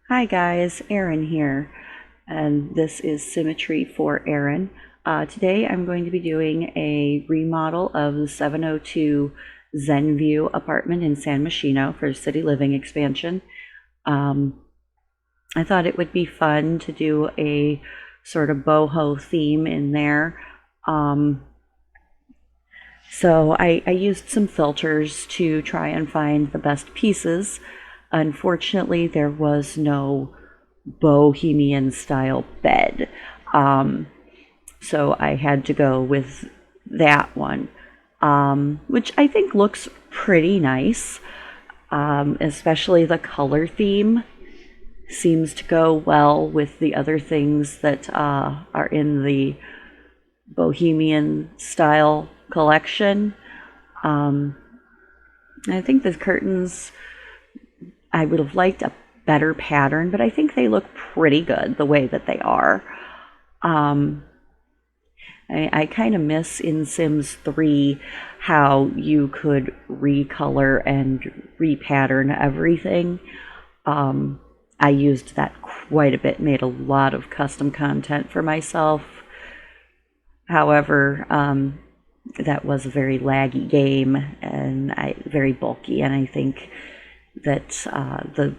Hi guys, Erin here, and this is Symmetry for Erin. Today I'm going to be doing a remodel of the 702 Zenview apartment in San Myshuno for city living expansion. I thought it would be fun to do a sort of boho theme in there. So I used some filters to try and find the best pieces. Unfortunately, there was no bohemian style bed. So I had to go with that one, which I think looks pretty nice, especially the color theme seems to go well with the other things that are in the bohemian style collection. I think the curtains, I would have liked a better pattern, but I think they look pretty good the way that they are. I kind of miss in Sims 3 how you could recolor and repattern everything. I used that quite a bit, made a lot of custom content for myself. However, that was a very laggy game and very bulky, and I think that the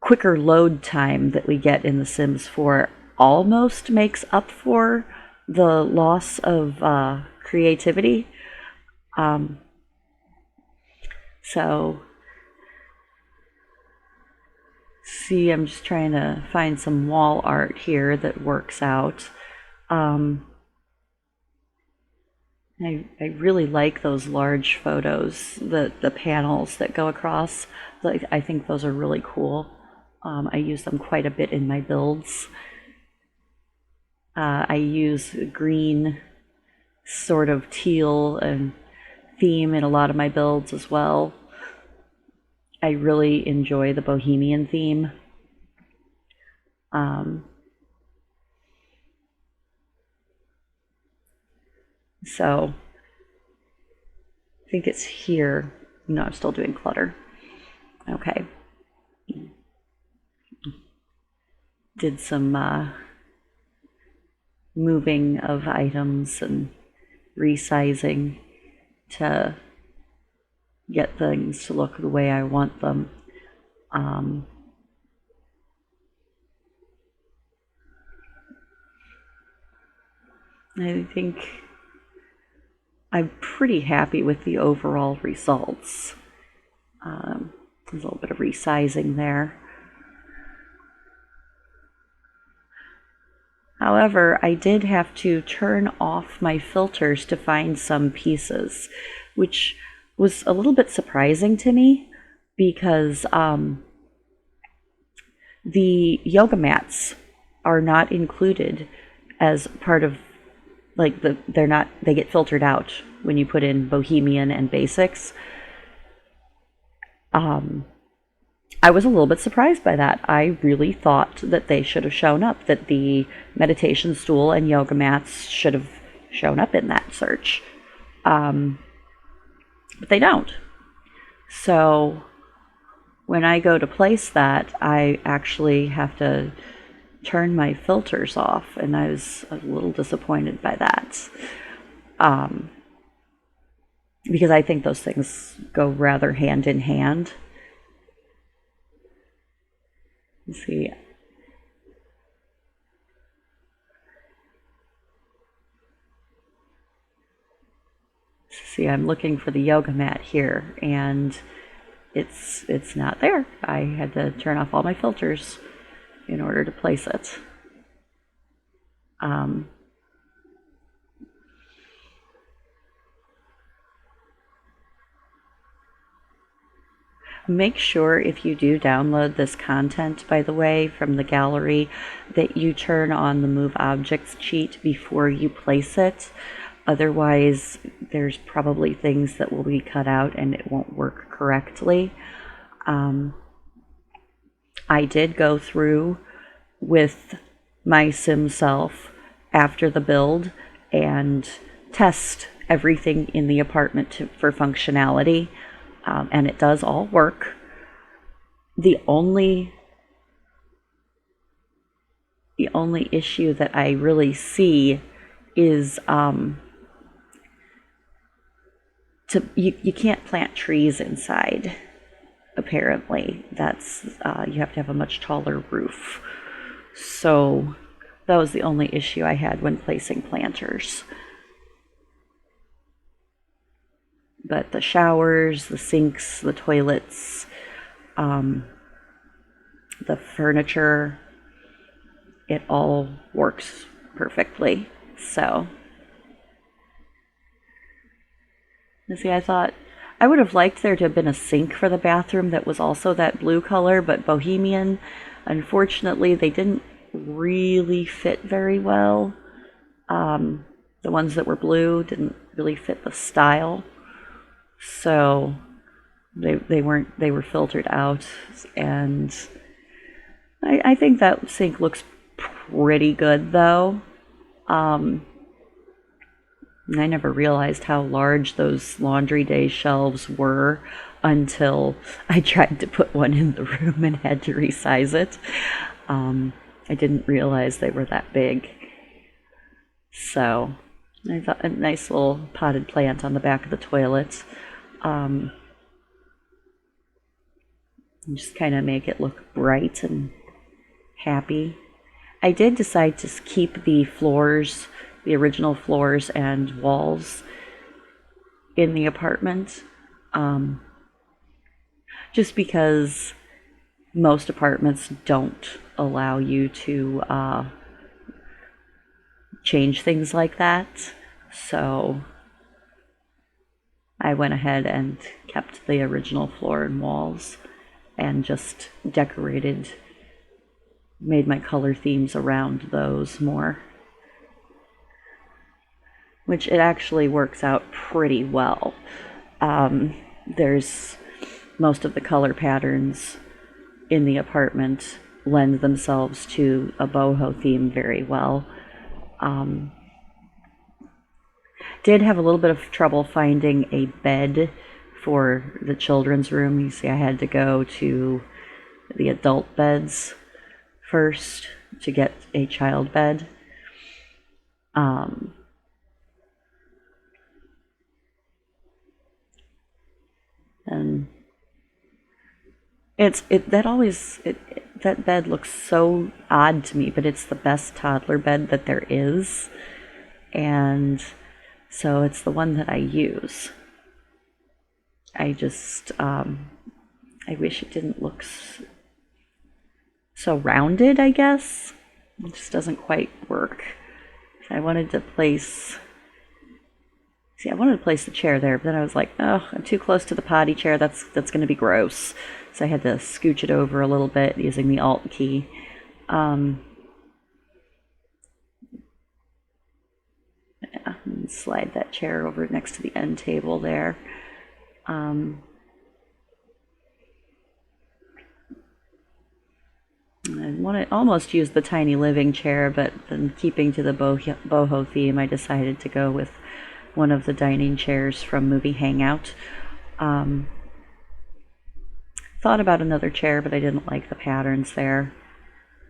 quicker load time that we get in The Sims 4 almost makes up for the loss of creativity. So, see, I'm just trying to find some wall art here that works out. I really like those large photos, the panels that go across. I think those are really cool. I use them quite a bit in my builds. I use green, sort of teal and theme in a lot of my builds as well. I really enjoy the bohemian theme. So I think it's here. No, I'm still doing clutter. Okay. Did some moving of items and resizing to get things to look the way I want them. I think I'm pretty happy with the overall results. There's a little bit of resizing there. However, I did have to turn off my filters to find some pieces, which was a little bit surprising to me because the yoga mats are not included as part of, like, they get filtered out when you put in bohemian and basics. I was a little bit surprised by that. I really thought that they should have shown up, that the meditation stool and yoga mats should have shown up in that search. But they don't. So when I go to place that, I actually have to turn my filters off, and I was a little disappointed by that. Because I think those things go rather hand in hand. Let's see. See, I'm looking for the yoga mat here, and it's not there. I had to turn off all my filters in order to place it. Make sure if you do download this content, by the way, from the gallery, that you turn on the Move Objects cheat before you place it. Otherwise, there's probably things that will be cut out and it won't work correctly. I did go through with my sim self after the build and test everything in the apartment for functionality. And it does all work. The only The only issue that I really see is you can't plant trees inside. Apparently, that's you have to have a much taller roof. So that was the only issue I had when placing planters. But the showers, the sinks, the toilets, the furniture, it all works perfectly. So, you see, I thought I would have liked there to have been a sink for the bathroom that was also that blue color, but bohemian. Unfortunately, they didn't really fit very well. The ones that were blue didn't really fit the style, so they were filtered out, and I think that sink looks pretty good though. I never realized how large those laundry day shelves were until I tried to put one in the room and had to resize it. I didn't realize they were that big. So I thought a nice little potted plant on the back of the toilet. Just kind of make it look bright and happy. I did decide to keep the floors, the original floors and walls in the apartment, just because most apartments don't allow you to change things like that. So I went ahead and kept the original floor and walls and just made my color themes around those more, which it actually works out pretty well. There's most of the color patterns in the apartment lend themselves to a boho theme very well. Did have a little bit of trouble finding a bed for the children's room. You see, I had to go to the adult beds first to get a child bed. And that bed looks so odd to me, but it's the best toddler bed that there is, and so it's the one that I use. I just I wish it didn't look so rounded, I guess. It just doesn't quite work. I wanted to place the chair there, but then I was like, oh, I'm too close to the potty chair. That's going to be gross. So I had to scooch it over a little bit using the Alt key. Yeah, and slide that chair over next to the end table there. I want to almost use the tiny living chair, but then keeping to the boho theme, I decided to go with one of the dining chairs from Movie Hangout. Thought about another chair, but I didn't like the patterns there.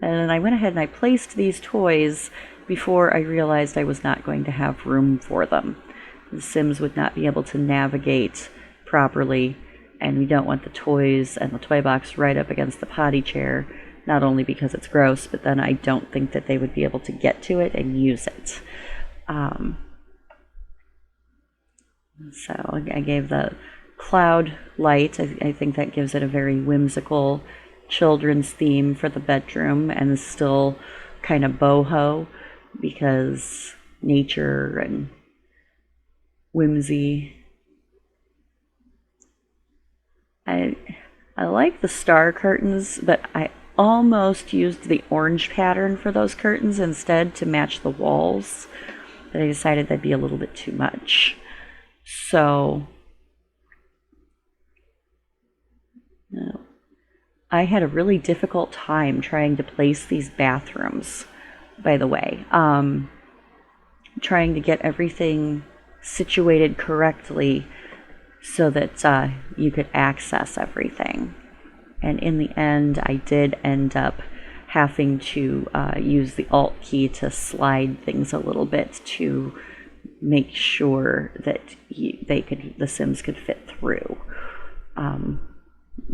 And then I went ahead and I placed these toys before I realized I was not going to have room for them. The Sims would not be able to navigate properly, and we don't want the toys and the toy box right up against the potty chair, not only because it's gross, but then I don't think that they would be able to get to it and use it. So I gave the cloud light. I think that gives it a very whimsical children's theme for the bedroom, and is still kind of boho because nature and whimsy. I like the star curtains, but I almost used the orange pattern for those curtains instead to match the walls, but I decided that'd be a little bit too much. So I had a really difficult time trying to place these bathrooms, by the way. Trying to get everything situated correctly so that you could access everything. And in the end, I did end up having to use the Alt key to slide things a little bit to make sure that the Sims could fit through. You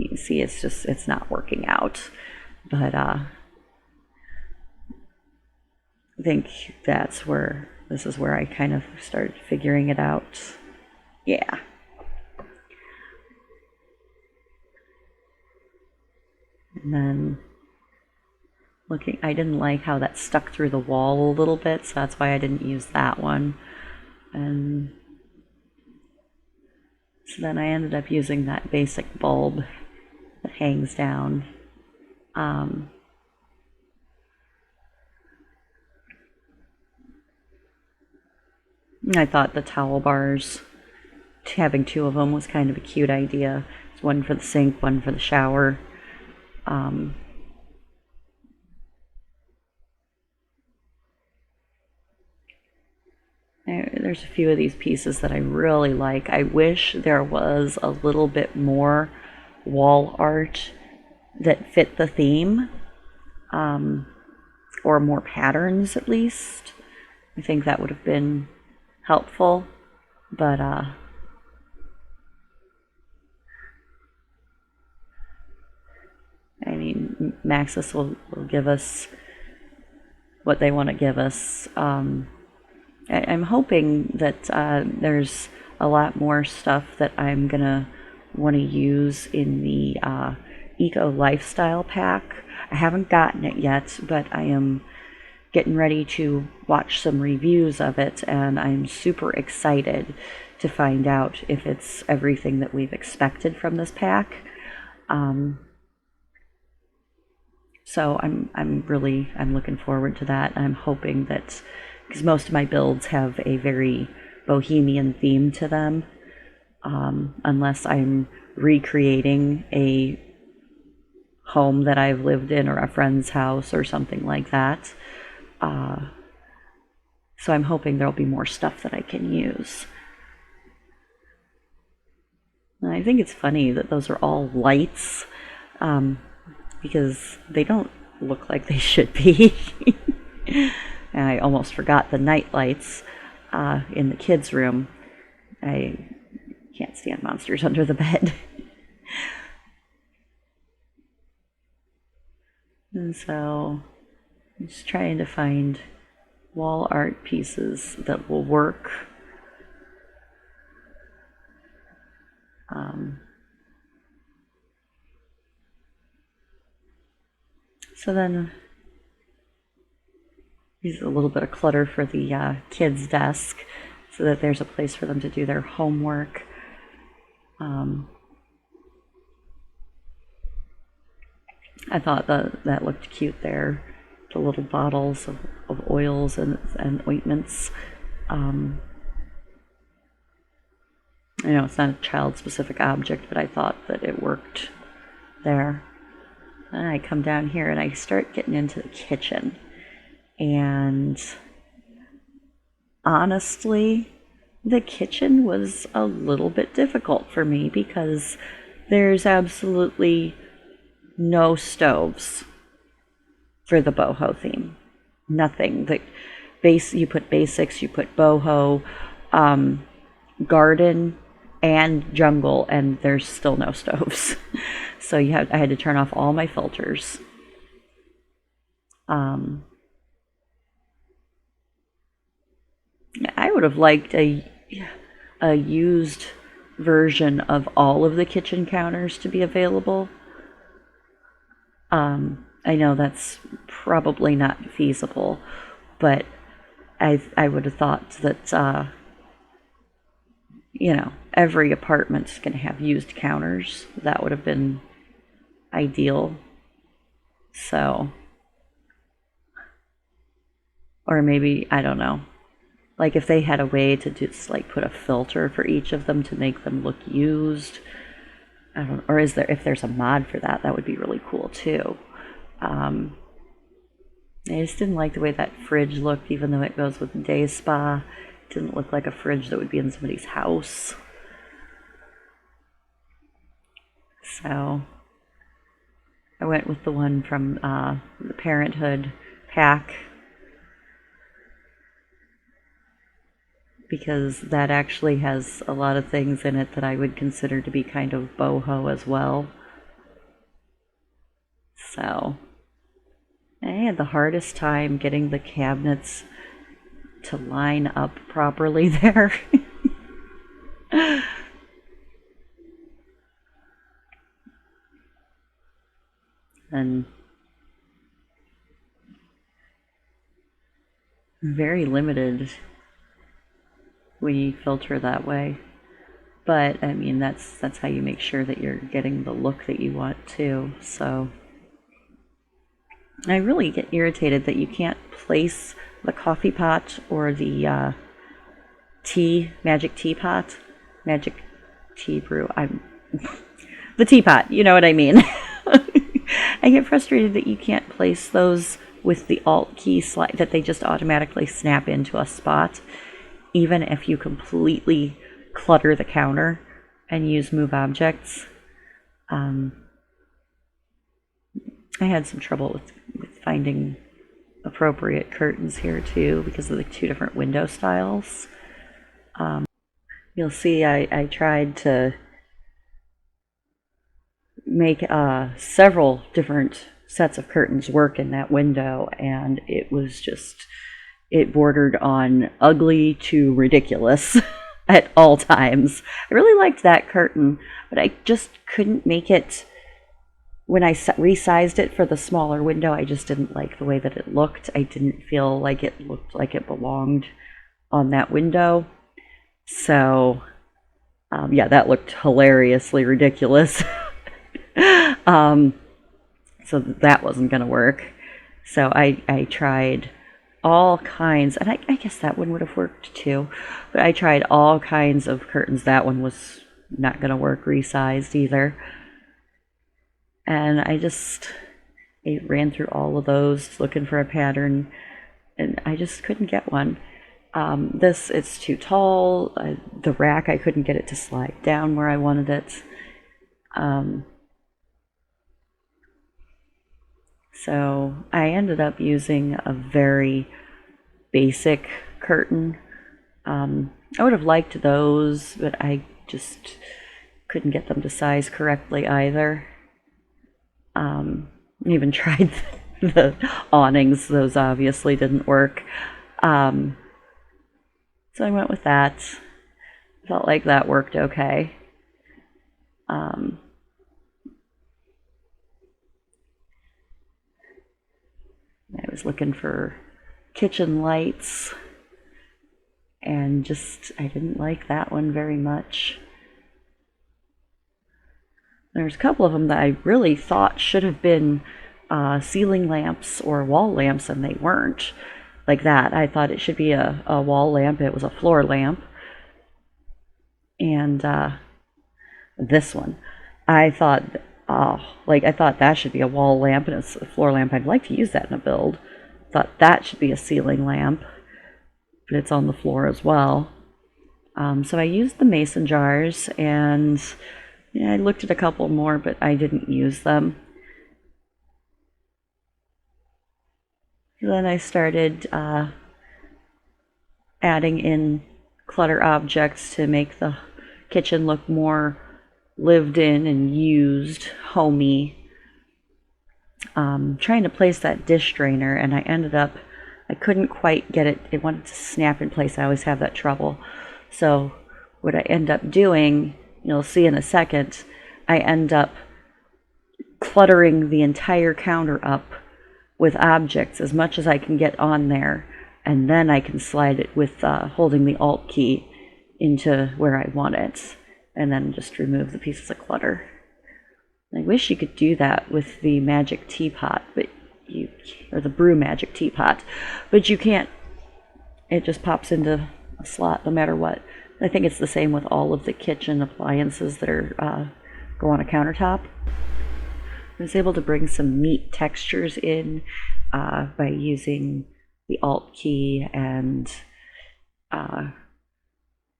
can see it's not working out, but I think this is where I kind of started figuring it out. Yeah. And then I didn't like how that stuck through the wall a little bit, so that's why I didn't use that one. And so then I ended up using that basic bulb that hangs down. I thought the towel bars, having two of them was kind of a cute idea. It's one for the sink, one for the shower. There's a few of these pieces that I really like. I wish there was a little bit more wall art that fit the theme, or more patterns at least. I think that would have been helpful, but I mean, Maxis will give us what they want to give us. I'm hoping that there's a lot more stuff that I'm gonna want to use in the Eco Lifestyle Pack. I haven't gotten it yet, but I am getting ready to watch some reviews of it, and I'm super excited to find out if it's everything that we've expected from this pack. So I'm looking forward to that. I'm hoping that, because most of my builds have a very bohemian theme to them, unless I'm recreating a home that I've lived in or a friend's house or something like that. So I'm hoping there'll be more stuff that I can use. And I think it's funny that those are all lights, because they don't look like they should be. And I almost forgot the night lights in the kids' room. I can't stand monsters under the bed. And so I'm just trying to find wall art pieces that will work. So then use a little bit of clutter for the kids' desk so that there's a place for them to do their homework. I thought that looked cute there. The little bottles of oils and ointments. I know it's not a child-specific object, but I thought that it worked there. Then I come down here and I start getting into the kitchen. And honestly, the kitchen was a little bit difficult for me because there's absolutely no stoves for the boho theme. Nothing. You put basics, you put boho, garden, and jungle, and there's still no stoves. So I had to turn off all my filters. I would have liked a used version of all of the kitchen counters to be available. I know that's probably not feasible, but I would have thought that every apartment's going to have used counters. That would have been ideal. So, or maybe, I don't know, like if they had a way to just like put a filter for each of them to make them look used. I don't, or if there's a mod for that, that would be really cool too. I just didn't like the way that fridge looked, even though it goes with the day spa. It didn't look like a fridge that would be in somebody's house. So I went with the one from the Parenthood pack because that actually has a lot of things in it that I would consider to be kind of boho as well. So I had the hardest time getting the cabinets to line up properly there. And very limited when you filter that way. But I mean, that's how you make sure that you're getting the look that you want too. So I really get irritated that you can't place the coffee pot or the magic teapot, magic tea brew. The teapot, you know what I mean. I get frustrated that you can't place those with the Alt key slide, that they just automatically snap into a spot, even if you completely clutter the counter and use move objects. I had some trouble with finding appropriate curtains here too because of the two different window styles. You'll see I tried to make several different sets of curtains work in that window, and it bordered on ugly to ridiculous at all times. I really liked that curtain, but I just couldn't make it. When I resized it for the smaller window, I just didn't like the way that it looked. I didn't feel like it looked like it belonged on that window. So, yeah, that looked hilariously ridiculous. So that wasn't going to work. So I tried all kinds, and I guess that one would have worked too, but I tried all kinds of curtains. That one was not going to work resized either. And I ran through all of those looking for a pattern, and I just couldn't get one. It's too tall. The rack, I couldn't get it to slide down where I wanted it. So I ended up using a very basic curtain. I would have liked those, but I just couldn't get them to size correctly either. Even tried the awnings. Those obviously didn't work. So I went with that. Felt like that worked okay. I was looking for kitchen lights, and I didn't like that one very much. There's a couple of them that I really thought should have been ceiling lamps or wall lamps, and they weren't. Like that, I thought it should be a wall lamp. It was a floor lamp. And this one, I thought that should be a wall lamp, and it's a floor lamp. I'd like to use that in a build. Thought that should be a ceiling lamp, but it's on the floor as well. So I used the mason jars, and I looked at a couple more, but I didn't use them. Then I started adding in clutter objects to make the kitchen look more lived in and used, homey. Trying to place that dish drainer, and I couldn't quite get it. It wanted to snap in place. I always have that trouble. So what I end up doing, you'll see in a second, I end up cluttering the entire counter up with objects as much as I can get on there, and then I can slide it with holding the Alt key into where I want it, and then just remove the pieces of clutter. I wish you could do that with the magic teapot, or the brew magic teapot, but you can't. It just pops into a slot no matter what. I think it's the same with all of the kitchen appliances that go on a countertop. I was able to bring some neat textures in by using the Alt key and a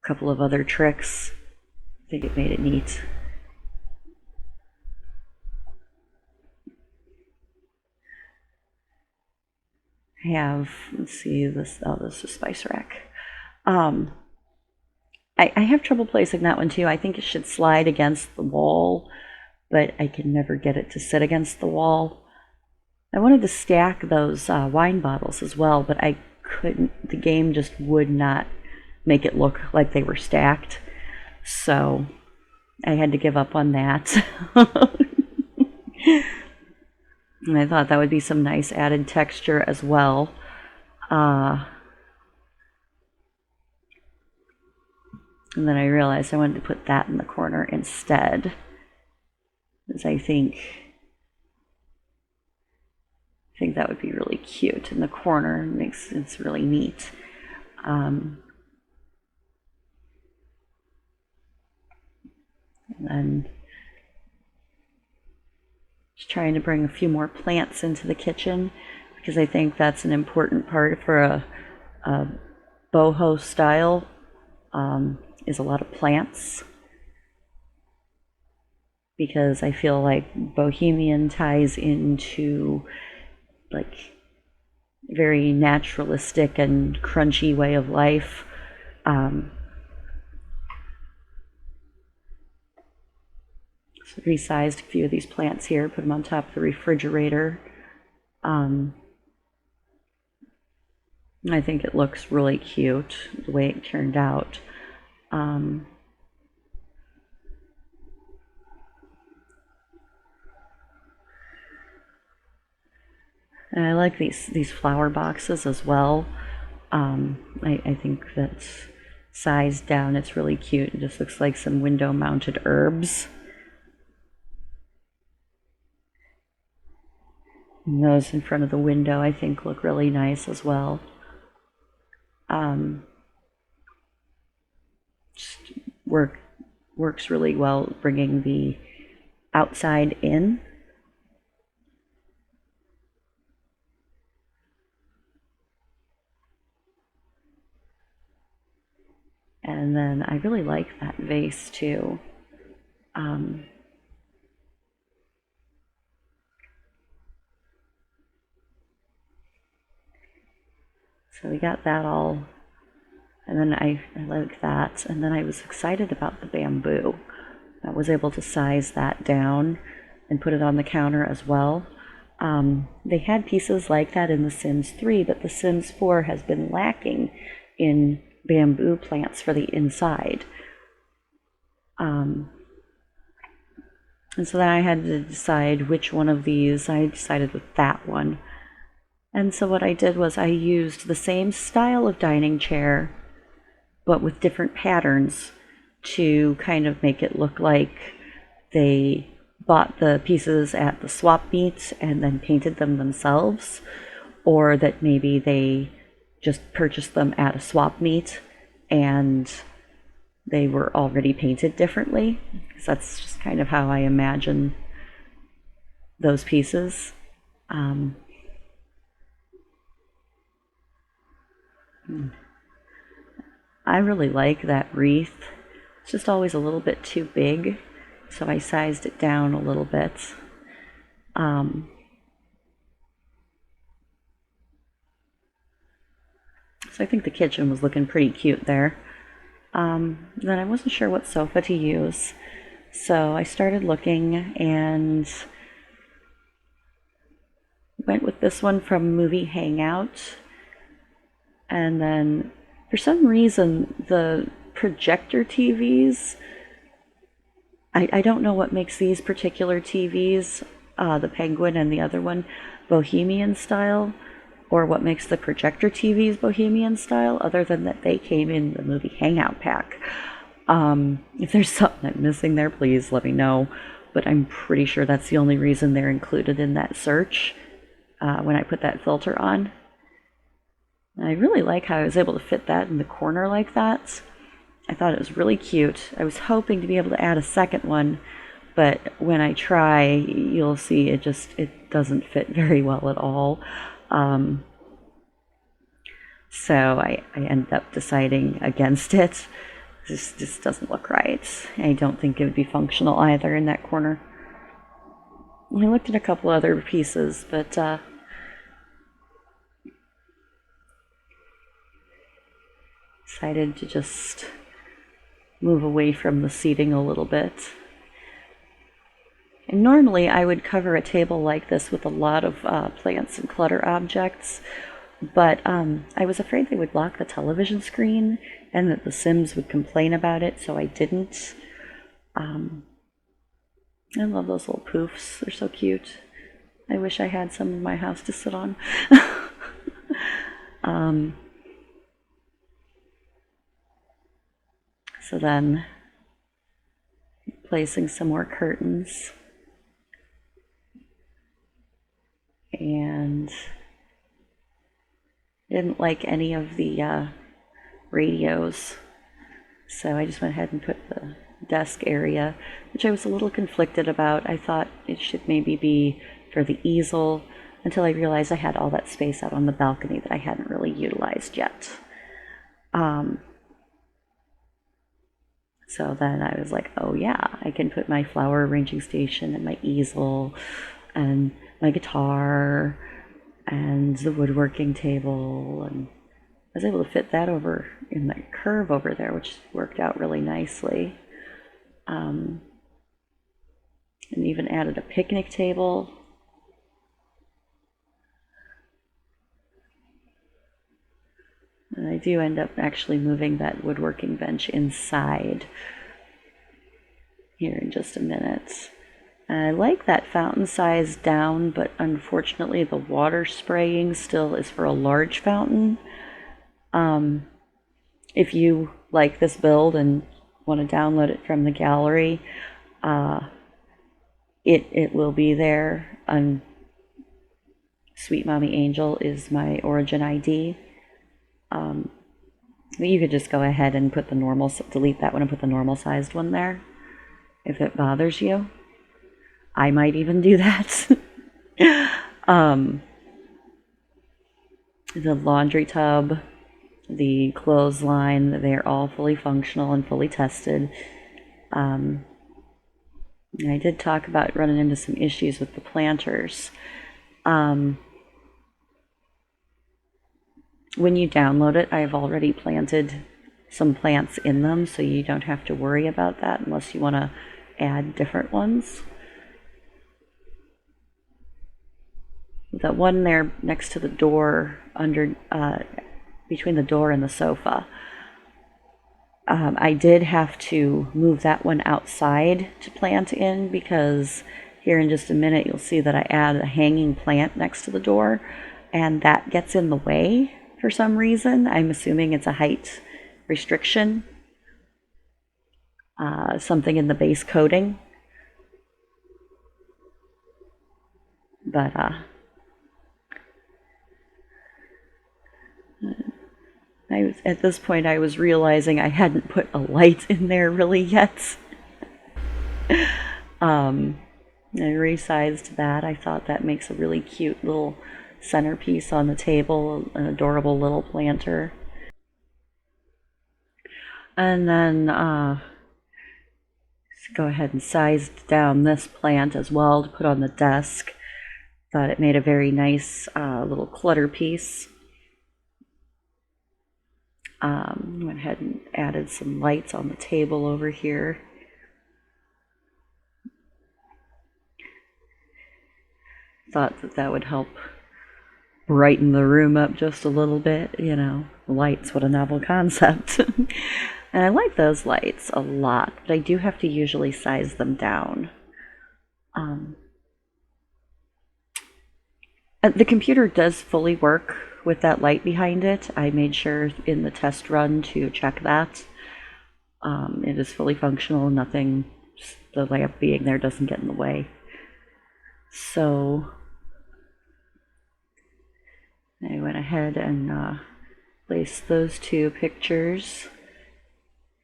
couple of other tricks. I think it made it neat. I have, let's see, this is spice rack. Um, I have trouble placing that one too. I think it should slide against the wall, but I can never get it to sit against the wall. I wanted to stack those wine bottles as well, but I couldn't. The game just would not make it look like they were stacked. So I had to give up on that. And I thought that would be some nice added texture as well. And then I realized I wanted to put that in the corner instead, because I think that would be really cute in the corner. It's really neat. And then just trying to bring a few more plants into the kitchen, because I think that's an important part for a boho style, is a lot of plants. Because I feel like bohemian ties into like very naturalistic and crunchy way of life. So resized a few of these plants here, put them on top of the refrigerator. I think it looks really cute the way it turned out. And I like these flower boxes as well. I think that's sized down. It's really cute. It just looks like some window-mounted herbs. And those in front of the window, I think, look really nice as well. Just works really well bringing the outside in. And then I really like that vase too. So we got that all, and then I like that. And then I was excited about the bamboo. I was able to size that down and put it on the counter as well. They had pieces like that in The Sims 3, but The Sims 4 has been lacking in bamboo plants for the inside. And so then I had to decide which one of these. I decided with that one. And so what I did was I used the same style of dining chair, but with different patterns to kind of make it look like they bought the pieces at the swap meet and then painted them themselves, or that maybe they just purchased them at a swap meet and they were already painted differently. Because that's just kind of how I imagine those pieces. I really like that wreath. It's just always a little bit too big, so I sized it down a little bit. So I think the kitchen was looking pretty cute there. Then I wasn't sure what sofa to use, so I started looking and went with this one from Movie Hangout. And then for some reason the projector TVs, I don't know what makes these particular TVs, the Penguin and the other one, bohemian style, or what makes the projector TVs bohemian style, other than that they came in the Movie Hangout pack. If there's something I'm missing there, please let me know. But I'm pretty sure that's the only reason they're included in that search when I put that filter on. And I really like how I was able to fit that in the corner like that. I thought it was really cute. I was hoping to be able to add a second one, but when I try, you'll see it doesn't fit very well at all. So I ended up deciding against it. This just doesn't look right. I don't think it would be functional either in that corner. I looked at a couple other pieces, but decided to just move away from the seating a little bit. And normally I would cover a table like this with a lot of plants and clutter objects, but I was afraid they would block the television screen and that the Sims would complain about it, so I didn't. I love those little poofs. They're so cute. I wish I had some in my house to sit on. So then, placing some more curtains. And I didn't like any of the radios, so I just went ahead and put the desk area, which I was a little conflicted about. I thought it should maybe be for the easel, until I realized I had all that space out on the balcony that I hadn't really utilized yet. So then I was like, oh yeah, I can put my flower arranging station and my easel and my guitar and the woodworking table, and I was able to fit that over in the curve over there, which worked out really nicely. And even added a picnic table. And I do end up actually moving that woodworking bench inside here in just a minute. And I like that fountain size down, but unfortunately the water spraying still is for a large fountain. If you like this build and want to download it from the gallery, it will be there. Sweet Mommy Angel is my origin ID. You could just go ahead and put the normal, delete that one and put the normal sized one there if it bothers you. I might even do that. The laundry tub, the clothesline, they're all fully functional and fully tested. I did talk about running into some issues with the planters. When you download it, I've already planted some plants in them, so you don't have to worry about that unless you want to add different ones. The one there next to the door, under between the door and the sofa, I did have to move that one outside to plant in, because here in just a minute you'll see that I add a hanging plant next to the door, and that gets in the way for some reason. I'm assuming it's a height restriction, something in the base coating. But at this point I was realizing I hadn't put a light in there really yet. I resized that. I thought that makes a really cute little centerpiece on the table, an adorable little planter. And then go ahead and sized down this plant as well to put on the desk. Thought it made a very nice little clutter piece. Went ahead and added some lights on the table over here. Thought that that would help brighten the room up just a little bit. You know, lights, what a novel concept. And I like those lights a lot, but I do have to usually size them down. The computer does fully work with that light behind it. I made sure in the test run to check that. It is fully functional, nothing, the lamp being there doesn't get in the way. So I went ahead and placed those two pictures,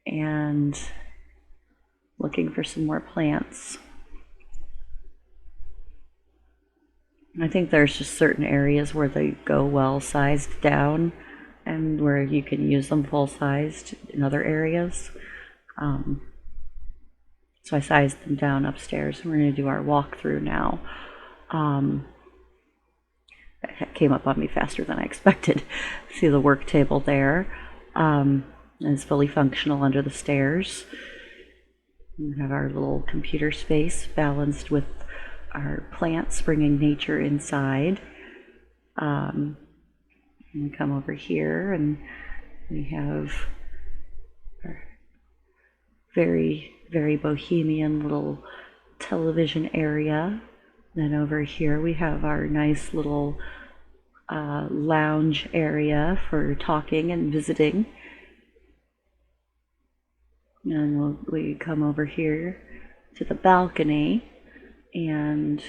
and looking for some more plants. I think there's just certain areas where they go well sized down and where you can use them full sized in other areas. So I sized them down upstairs, and we're going to do our walkthrough now. That came up on me faster than I expected. See the work table there. and it's fully functional under the stairs. We have our little computer space balanced with our plants, bringing nature inside. We come over here and we have our very, very bohemian little television area. Then over here we have our nice little lounge area for talking and visiting. And we come over here to the balcony, and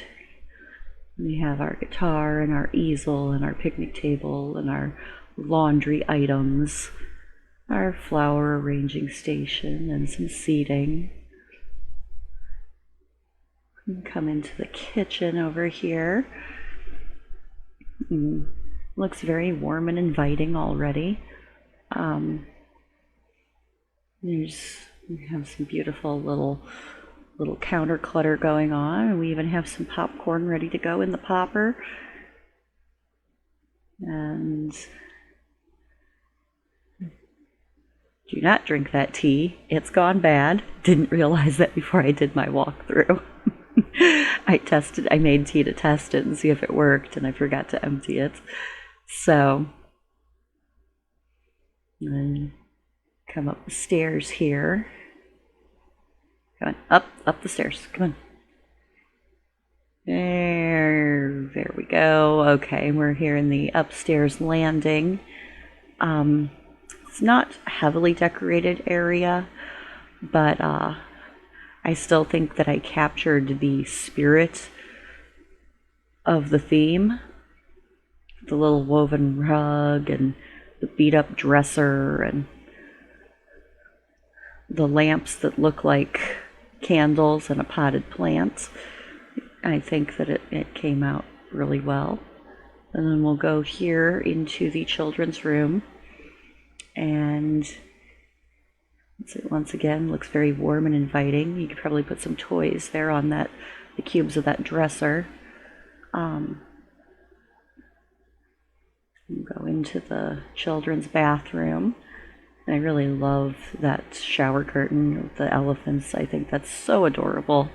we have our guitar and our easel and our picnic table and our laundry items, our flower arranging station, and some seating. And come into the kitchen over here. Looks very warm and inviting already. We have some beautiful little counter clutter going on, and we even have some popcorn ready to go in the popper. And do not drink that tea. It's gone bad. Didn't realize that before I did my walkthrough. I made tea to test it and see if it worked, and I forgot to empty it. So, then come up the stairs here. Come on, up the stairs. Come on. There we go. Okay, we're here in the upstairs landing. It's not a heavily decorated area, but I still think that I captured the spirit of the theme. The little woven rug and the beat up dresser and the lamps that look like candles and a potted plant. I think that it came out really well. And then we'll go here into the children's room, and once again, looks very warm and inviting. You could probably put some toys there on the cubes of that dresser. Go into the children's bathroom. And I really love that shower curtain with the elephants. I think that's so adorable.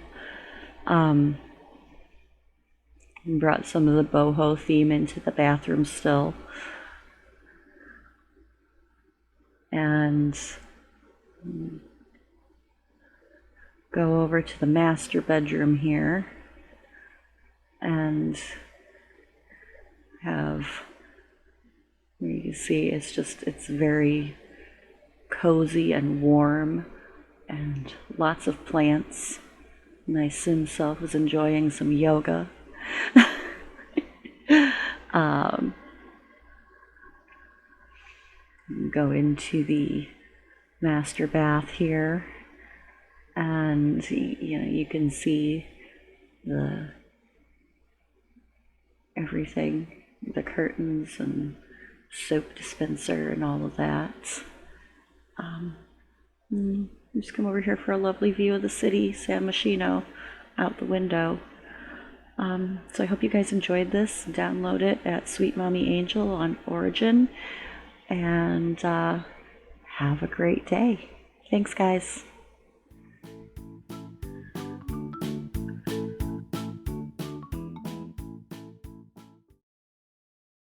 Brought some of the boho theme into the bathroom still. And go over to the master bedroom here and have, you can see it's very cozy and warm and lots of plants. My sim self is enjoying some yoga. Go into the master bath here, and you can see everything, the curtains and soap dispenser and all of that. Just come over here for a lovely view of the city, San Myshuno, out the window. So I hope you guys enjoyed this. Download it at Sweet Mommy Angel on Origin, and have a great day. Thanks, guys.